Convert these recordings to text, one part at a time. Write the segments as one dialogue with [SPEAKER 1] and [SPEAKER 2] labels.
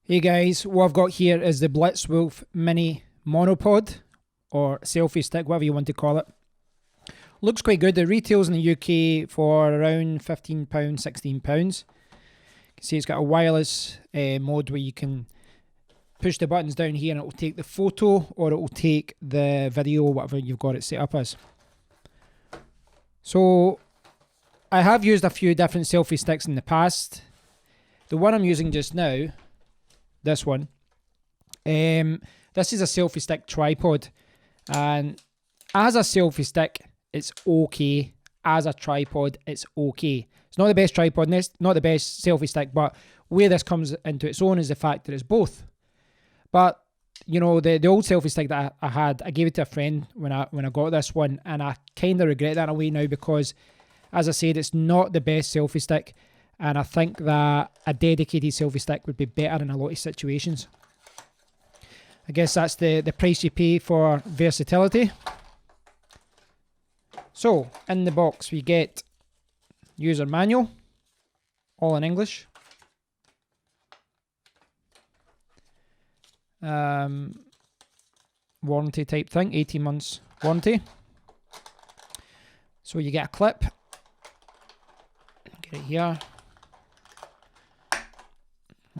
[SPEAKER 1] Hey guys, what I've got here is the BlitzWolf Mini Monopod, or Selfie Stick, whatever you want to call it. Looks quite good. It retails in the UK for around £15, £16. You can see it's got a wireless mode where you can push the buttons down here and it will take the photo or it will take the video, whatever you've got it set up as. So I have used a few different selfie sticks in the past. The one I'm using just now, this one, this is a selfie stick tripod, and as a selfie stick it's okay, as a tripod it's okay. It's not the best tripod, not the best selfie stick, but where this comes into its own is the fact that it's both. But you know, the old selfie stick that I had, I gave it to a friend when I got this one, and I kind of regret that in a way now, because as I said, it's not the best selfie stick. And I think that a dedicated selfie stick would be better in a lot of situations. I guess that's the price you pay for versatility. So, in the box we get user manual, all in English. Warranty type thing, 18 months warranty. So you get a clip. Get it here.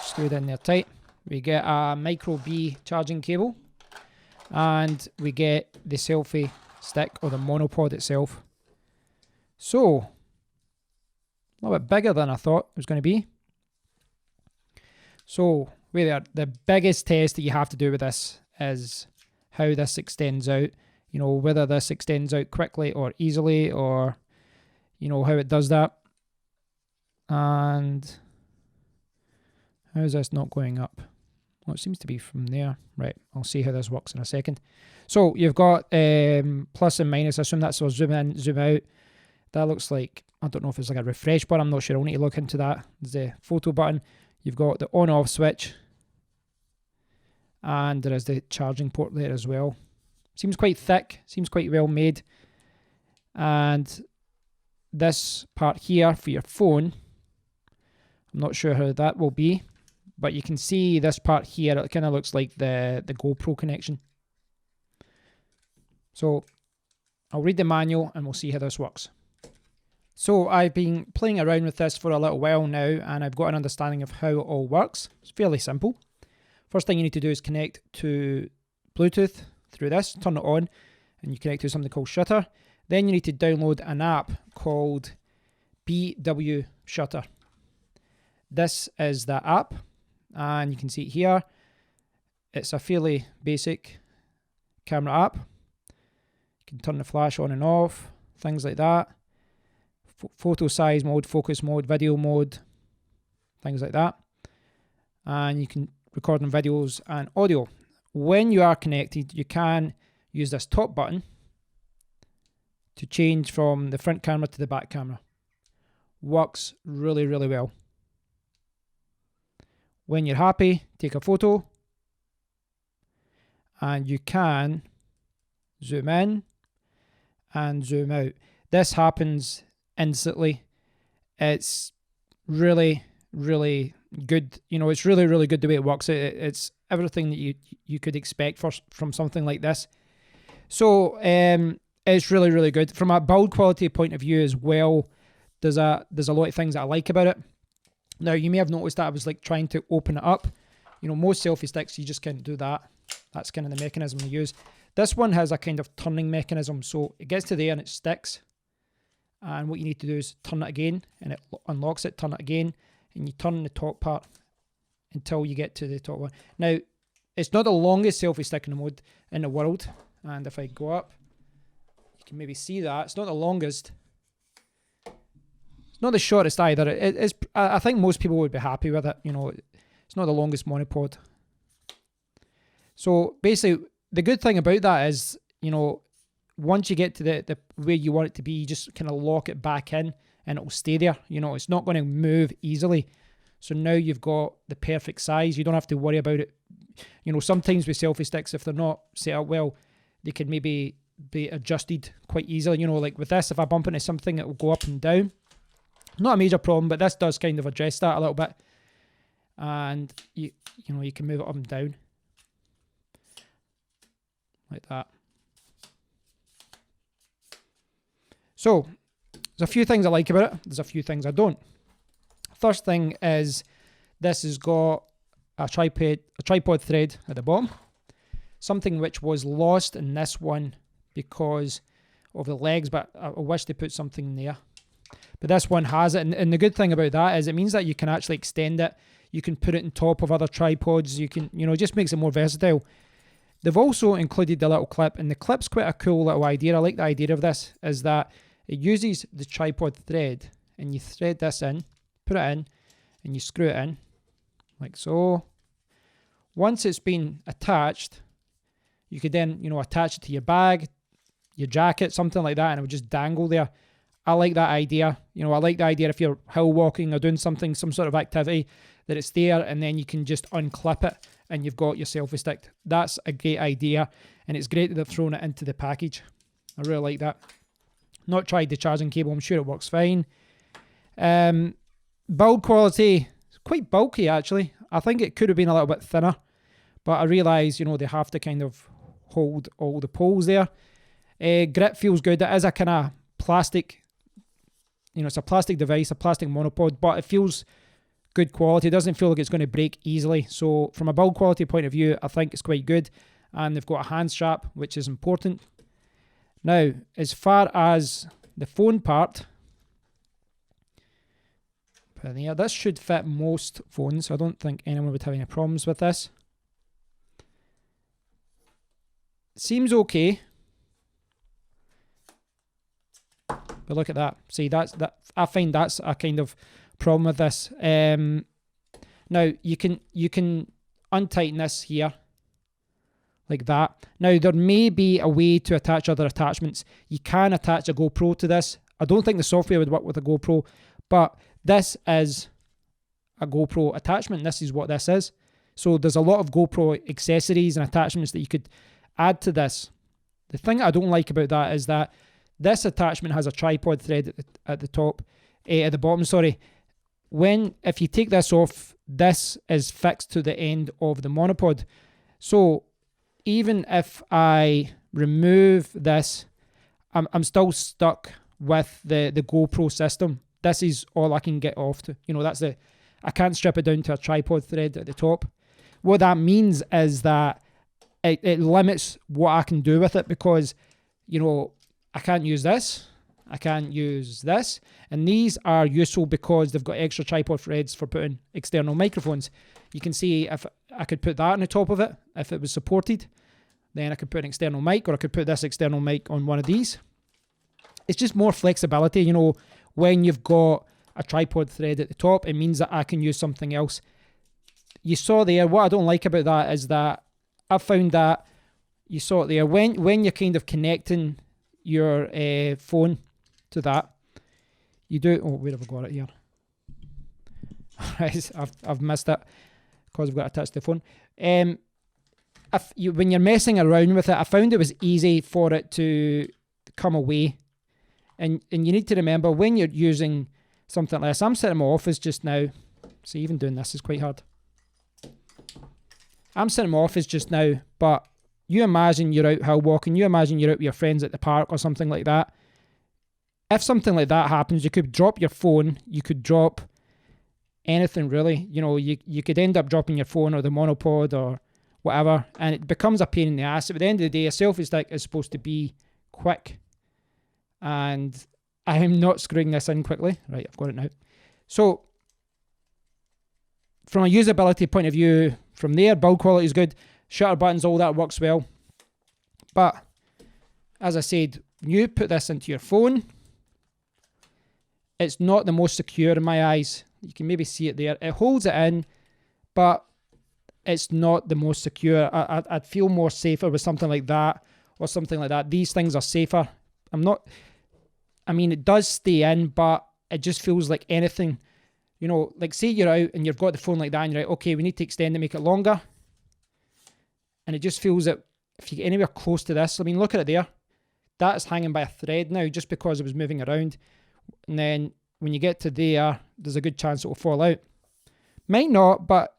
[SPEAKER 1] Screw it in there tight. We get a micro B charging cable, and we get the selfie stick, or the monopod itself. So a little bit bigger than I thought it was going to be. So the biggest test that you have to do with this is how this extends out. You know, whether this extends out quickly or easily, or you know how it does that. And how is this not going up? Well, it seems to be from there. Right, I'll see how this works in a second. So you've got plus and minus. I assume that's for zoom in, zoom out. That looks like, I don't know if it's like a refresh button. I'm not sure. I'll need to look into that. There's the photo button. You've got the on-off switch. And there is the charging port there as well. Seems quite thick. Seems quite well made. And this part here for your phone, I'm not sure how that will be, but you can see this part here, it kind of looks like the GoPro connection. So I'll read the manual and we'll see how this works. So I've been playing around with this for a little while now, and I've got an understanding of how it all works. It's fairly simple. First thing you need to do is connect to Bluetooth through this, turn it on, and you connect to something called Shutter. Then you need to download an app called BW Shutter. This is that app, and you can see it here. It's a fairly basic camera app. You can turn the flash on and off, things like that. Photo size mode, focus mode, video mode, things like that. And you can record on videos and audio. When you are connected, you can use this top button to change from the front camera to the back camera. Works really, really well. When you're happy, take a photo, and you can zoom in and zoom out. This happens instantly. It's really, really good. You know, it's really, really good the way it works. It's everything that you could expect from something like this. So it's really, really good. From a build quality point of view as well, there's a lot of things that I like about it. Now, you may have noticed that I was like trying to open it up. You know, most selfie sticks, you just can't do that. That's kind of the mechanism they use. This one has a kind of turning mechanism. So it gets to there and it sticks. And what you need to do is turn it again, and it unlocks it, turn it again, and you turn the top part until you get to the top one. Now, it's not the longest selfie stick in the world. And if I go up, you can maybe see that. It's not the longest. Not the shortest either. It's, I think most people would be happy with it. You know, it's not the longest monopod. So basically, the good thing about that is, you know, once you get to the where you want it to be, you just kind of lock it back in and it'll stay there. You know, it's not going to move easily. So now you've got the perfect size. You don't have to worry about it. You know, sometimes with selfie sticks, if they're not set up well, they can maybe be adjusted quite easily. You know, like with this, if I bump into something, it will go up and down. Not a major problem, but this does kind of address that a little bit. and you know, you can move it up and down like that. So there's a few things I like about it. There's a few things I don't. First thing is this has got a tripod thread at the bottom. Something which was lost in this one because of the legs, but I wish they put something there. But this one has it, and the good thing about that is it means that you can actually extend it. You can put it on top of other tripods. You can, you know, just makes it more versatile. They've also included the little clip, and the clip's quite a cool little idea. I like the idea of this, is that it uses the tripod thread, and you thread this in, put it in, and you screw it in, like so. Once it's been attached, you could then, you know, attach it to your bag, your jacket, something like that, and it would just dangle there. I like that idea. You know, I like the idea if you're hill walking or doing something, some sort of activity, that it's there, and then you can just unclip it, and you've got your selfie stick. That's a great idea, and it's great that they've thrown it into the package. I really like that. Not tried the charging cable. I'm sure it works fine. Build quality, it's quite bulky actually. I think it could have been a little bit thinner, but I realise, you know, they have to kind of hold all the poles there. Grip feels good. It is a kind of plastic, you know, it's a plastic device, a plastic monopod, but it feels good quality. It doesn't feel like it's going to break easily. So from a build quality point of view, I think it's quite good. And they've got a hand strap, which is important. Now, as far as the phone part, this should fit most phones. I don't think anyone would have any problems with this. Seems okay. But look at that. See, that I find that's a kind of problem with this. Now you can untighten this here like that. Now there may be a way to attach other attachments. You can attach a GoPro to this. I don't think the software would work with a GoPro, but this is a GoPro attachment. This is what this is. So there's a lot of GoPro accessories and attachments that you could add to this. The thing I don't like about that is that this attachment has a tripod thread at the bottom, sorry. If you take this off, this is fixed to the end of the monopod. So even if I remove this, I'm still stuck with the GoPro system. This is all I can get off to. You know, I can't strip it down to a tripod thread at the top. What that means is that it limits what I can do with it, because, you know, I can't use this, I can't use this, and these are useful because they've got extra tripod threads for putting external microphones. You can see if I could put that on the top of it, if it was supported, then I could put an external mic, or I could put this external mic on one of these. It's just more flexibility, you know, when you've got a tripod thread at the top, it means that I can use something else. You saw there, what I don't like about that is that I found that you saw it there, when you're kind of connecting your phone to that, you do, oh, where have I got it here? I've missed it because I've got to touch the phone. When you're messing around with it, I found it was easy for it to come away. And you need to remember, when you're using something like this, I'm sitting in my office just now. See, even doing this is quite hard. I'm sitting in my office just now, but you imagine you're out hill walking, you imagine you're out with your friends at the park or something like that. If something like that happens, you could drop your phone, you could drop anything really. You know, you could end up dropping your phone or the monopod or whatever, and it becomes a pain in the ass. At the end of the day, a selfie stick is supposed to be quick, and I'm not screwing this in quickly. Right, I've got it now. So from a usability point of view, from there, build quality is good. Shutter buttons, all that works well. But as I said, you put this into your phone, it's not the most secure in my eyes. You can maybe see it there. It holds it in, but it's not the most secure. I'd feel more safer with something like that or something like that. These things are safer. It does stay in, but it just feels like anything. You know, like say you're out and you've got the phone like that and you're like, okay, we need to extend it, make it longer. And it just feels that if you get anywhere close to this, I mean, look at it there. That's hanging by a thread now just because it was moving around. And then when you get to there, there's a good chance it will fall out. Might not, but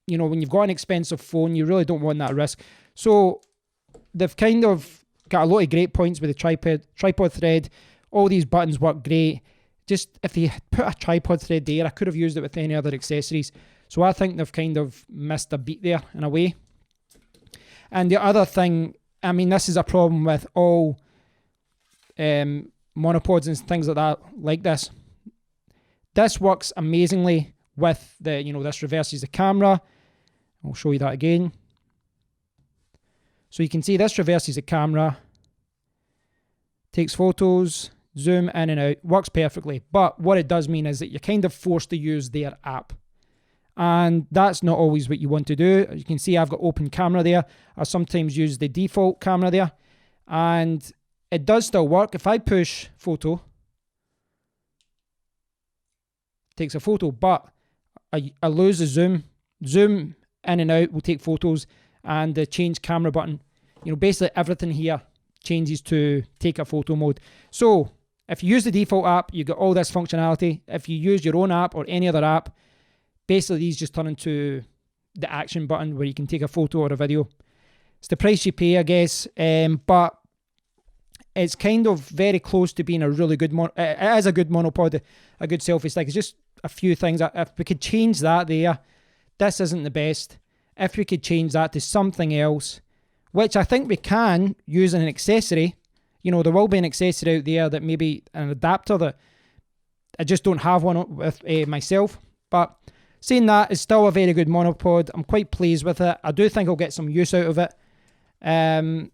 [SPEAKER 1] you know, when you've got an expensive phone, you really don't want that risk. So they've kind of got a lot of great points with the tripod thread. All these buttons work great. Just if they put a tripod thread there, I could have used it with any other accessories. So I think they've kind of missed a beat there in a way. And the other thing, I mean, this is a problem with all monopods and things like that, like this. This works amazingly with the, you know, this reverses the camera. I'll show you that again. So you can see this reverses the camera, takes photos, zoom in and out, works perfectly. But what it does mean is that you're kind of forced to use their app. And that's not always what you want to do. You can see I've got open camera there. I sometimes use the default camera there. And it does still work. If I push photo, it takes a photo, but I lose the zoom. Zoom in and out will take photos, and the change camera button, you know, basically everything here changes to take a photo mode. So if you use the default app, you get all this functionality. If you use your own app or any other app, basically these just turn into the action button where you can take a photo or a video. It's the price you pay, I guess, but it's kind of very close to being a really good it is a good monopod, a good selfie stick. It's just a few things. If we could change that there, this isn't the best. If we could change that to something else, which I think we can use an accessory. You know, there will be an accessory out there that maybe an adapter that I just don't have one with myself. But saying that, it's still a very good monopod. I'm quite pleased with it. I do think I'll get some use out of it. And,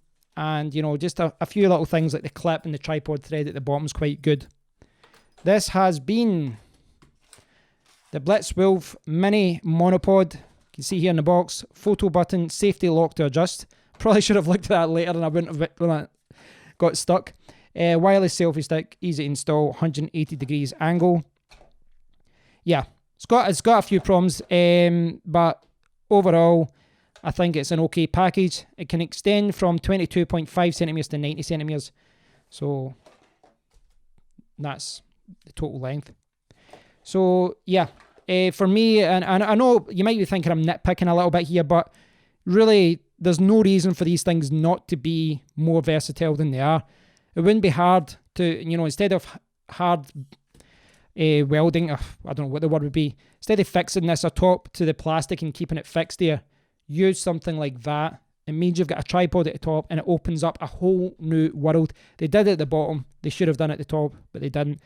[SPEAKER 1] you know, just a few little things like the clip and the tripod thread at the bottom is quite good. This has been the BlitzWolf Mini Monopod. You can see here in the box, photo button, safety lock to adjust. Probably should have looked at that later and I wouldn't have got stuck. Wireless selfie stick, easy to install, 180 degrees angle. Yeah, it's got a few problems, but overall, I think it's an okay package. It can extend from 22.5 centimeters to 90 centimeters. So that's the total length. So yeah, for me, and I know you might be thinking I'm nitpicking a little bit here, but really there's no reason for these things not to be more versatile than they are. It wouldn't be hard to, you know, instead of hard welding, I don't know what the word would be, instead of fixing this atop to the plastic and keeping it fixed there, use something like that. It means you've got a tripod at the top and it opens up a whole new world. They did it at the bottom. They should have done it at the top, but they didn't.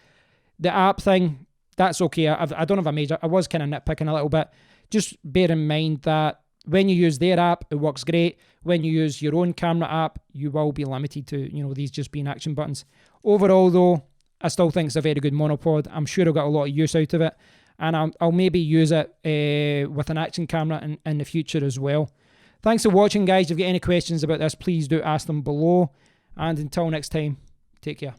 [SPEAKER 1] The app thing, that's okay. I don't have a major. I was kind of nitpicking a little bit. Just bear in mind that when you use their app, it works great. When you use your own camera app, you will be limited to, you know, these just being action buttons. Overall, though, I still think it's a very good monopod. I'm sure I'll get a lot of use out of it. And I'll maybe use it with an action camera in the future as well. Thanks for watching, guys. If you've got any questions about this, please do ask them below. And until next time, take care.